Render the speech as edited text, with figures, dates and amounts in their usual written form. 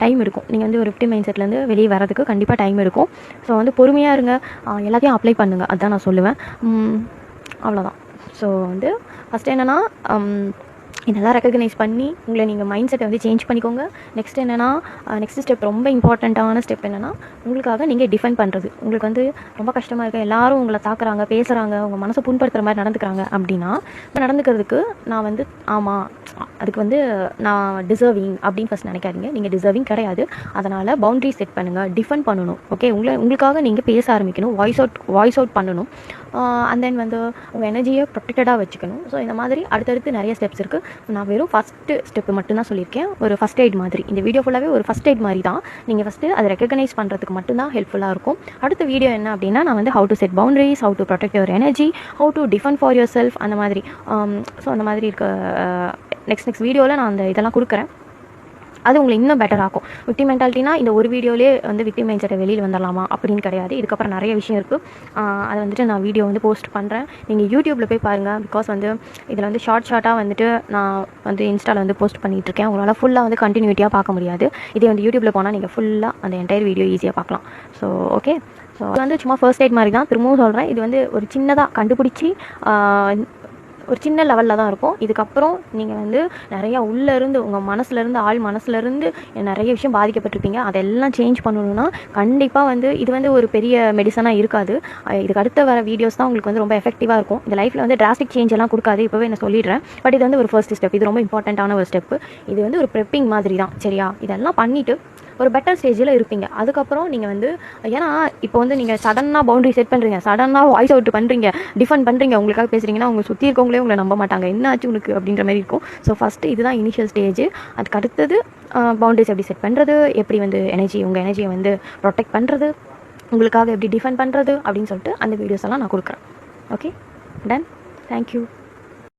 Time எடுக்கும். நீங்கள் வந்து ஒரு விக்டிம் மைண்ட் செட்லேருந்து வெளியே வரதுக்கு கண்டிப்பாக டைம் எடுக்கும். ஸோ வந்து பொறுமையாக இருங்க, எல்லாத்தையும் அப்ளை பண்ணுங்கள், அதுதான் நான் சொல்லுவேன். அவ்வளோதான். ஸோ வந்து ஃபஸ்ட்டு என்னென்னா இதெல்லாம் ரெக்கக்னைஸ் பண்ணி உங்களை நீங்கள் மைண்ட் செட்டை வந்து சேஞ்ச் பண்ணிக்கோங்க. நெக்ஸ்ட் என்னென்னா நெக்ஸ்ட் ஸ்டெப், ரொம்ப இம்பார்ட்டண்ட்டான ஸ்டெப் என்னென்னா உங்களுக்காக நீங்கள் டிஃபெண்ட் பண்ணுறது. உங்களுக்கு வந்து ரொம்ப கஷ்டமாக இருக்குது, எல்லோரும் உங்களை தாக்குறாங்க, பேசுகிறாங்க, உங்கள் மனசை புண்படுத்துகிற மாதிரி நடந்துக்கிறாங்க அப்படின்னா நடந்துக்கிறதுக்கு நான் வந்து ஆமாம் அதுக்கு வந்து நான் டிசர்விங் அப்படின்னு ஃபஸ்ட் நினைக்காதீங்க. நீங்கள் டிசர்விங் கிடையாது. அதனால் பவுண்ட்ரி செட் பண்ணுங்கள், டிஃபெண்ட் பண்ணணும். ஓகே, உங்களுக்காக நீங்கள் பேச ஆரம்பிக்கணும், வாய்ஸ் அவுட் பண்ணணும். அண்ட் தென் வந்து உங்கள் எனர்ஜியை ப்ரொடெக்டடாக வச்சுக்கணும். ஸோ இந்த மாதிரி அடுத்தடுத்து நிறைய ஸ்டெப்ஸ் இருக்குது. நான் வெறும் ஃபஸ்ட்டு ஸ்டெப்பு மட்டும்தான் சொல்லியிருக்கேன், ஒரு ஃபஸ்ட் எய்ட் மாதிரி. இந்த வீடியோ ஃபுல்லாகவே ஒரு ஃபஸ்ட் எய்ட் மாதிரி தான். நீங்கள் ஃபஸ்ட்டு அதை ரெக்கக்னைஸ் பண்ணுறதுக்கு மட்டும்தான் ஹெல்ப்ஃபுல்லாக இருக்கும். அடுத்த வீடியோ என்ன அப்படின்னா நான் வந்து how to set boundaries, how to protect your energy, how to defend for your self, அந்த மாதிரி. ஸோ அந்த மாதிரி இருக்க நெக்ஸ்ட் வீடியோவில் நான் அந்த இதெல்லாம் கொடுக்குறேன். அது உங்களை இன்னும் பெட்டர் ஆகும். விக்டிம் மென்டாலிட்டினா இந்த ஒரு வீடியோலேயே வந்து விக்டிம் மைண்ட் செட்டை வெளியில் வந்துடலாமா அப்படின்னு கிடையாது. இதுக்கப்புறம் நிறைய விஷயம் இருக்குது. அதை வந்துட்டு நான் வீடியோ வந்து போஸ்ட் பண்ணுறேன். நீங்கள் யூடியூப்பில் போய் பாருங்கள். பிகாஸ் வந்து இதில் வந்து ஷார்ட்டாக வந்துட்டு நான் வந்து இன்ஸ்டாவில் வந்து போஸ்ட் பண்ணிகிட்ருக்கேன். உங்களால் ஃபுல்லாக வந்து கண்டினியூட்டியாக பார்க்க முடியாது. இதே வந்து யூடியூப்பில் போனால் நீங்கள் ஃபுல்லாக அந்த என்டையர் வீடியோ ஈஸியாக பார்க்கலாம். ஸோ ஓகே, ஸோ அது வந்து சும்மா ஃபர்ஸ்ட் எய்ட் மாதிரி தான். திரும்பவும் சொல்கிறேன், இது வந்து ஒரு சின்னதாக கண்டுபிடிச்சி ஒரு சின்ன லெவலில் தான் இருக்கும். இதுக்கப்புறம் நீங்கள் வந்து நிறையா உள்ளேருந்து உங்கள் மனசுலேருந்து நிறைய விஷயம் பாதிக்கப்பட்டிருப்பீங்க. அதெல்லாம் சேஞ்ச் பண்ணணுன்னா கண்டிப்பாக வந்து இது வந்து ஒரு பெரிய மெடிசனாக இருக்காது. இதுக்கு அடுத்த வர வீடியோஸ் தான் உங்களுக்கு வந்து ரொம்ப எஃபெக்டிவாக இருக்கும். இந்த லைஃப்பில் வந்து டிராஸ்டிக் சேஞ்ச் எல்லாம் கொடுக்காது, இப்போவே நான் சொல்லிடுறேன். பட் இது வந்து ஒரு ஃபர்ஸ்ட் ஸ்டெப். இது ரொம்ப இம்பார்ட்டண்ட்டான ஒரு ஸ்டெப்பு. இது வந்து ஒரு ப்ரெப்பிங் மாதிரி தான், சரியா? இதெல்லாம் பண்ணிவிட்டு ஒரு பெட்டர் ஸ்டேஜில் இருப்பீங்க. அதுக்கப்புறம் நீங்கள் வந்து ஏன்னா இப்போ வந்து நீங்கள் சடனாக பவுண்டரி செட் பண்ணுறீங்க, சடனாக வாய்ஸ் அவுட் பண்ணுறீங்க, டிஃபெண்ட் பண்ணுறீங்க, உங்களுக்காக பேசுகிறீங்கன்னா உங்களை சுற்றி இருக்கவங்களே உங்களை நம்ப மாட்டாங்க, என்ன ஆச்சு உனக்கு அப்படின்ற மாதிரி இருக்கும். ஸோ ஃபஸ்ட்டு இதுதான் இனிஷியல் ஸ்டேஜ். அதுக்கு அடுத்தது பவுண்டரிஸ் எப்படி செட் பண்ணுறது, எப்படி வந்து உங்கள் எனர்ஜியை வந்து ப்ரொடெக்ட் பண்ணுறது, உங்களுக்காக எப்படி டிஃபெண்ட் பண்ணுறது அப்படின்னு சொல்லிட்டு அந்த வீடியோஸ் எல்லாம் நான் கொடுக்குறேன். Okay, done. தேங்க்யூ.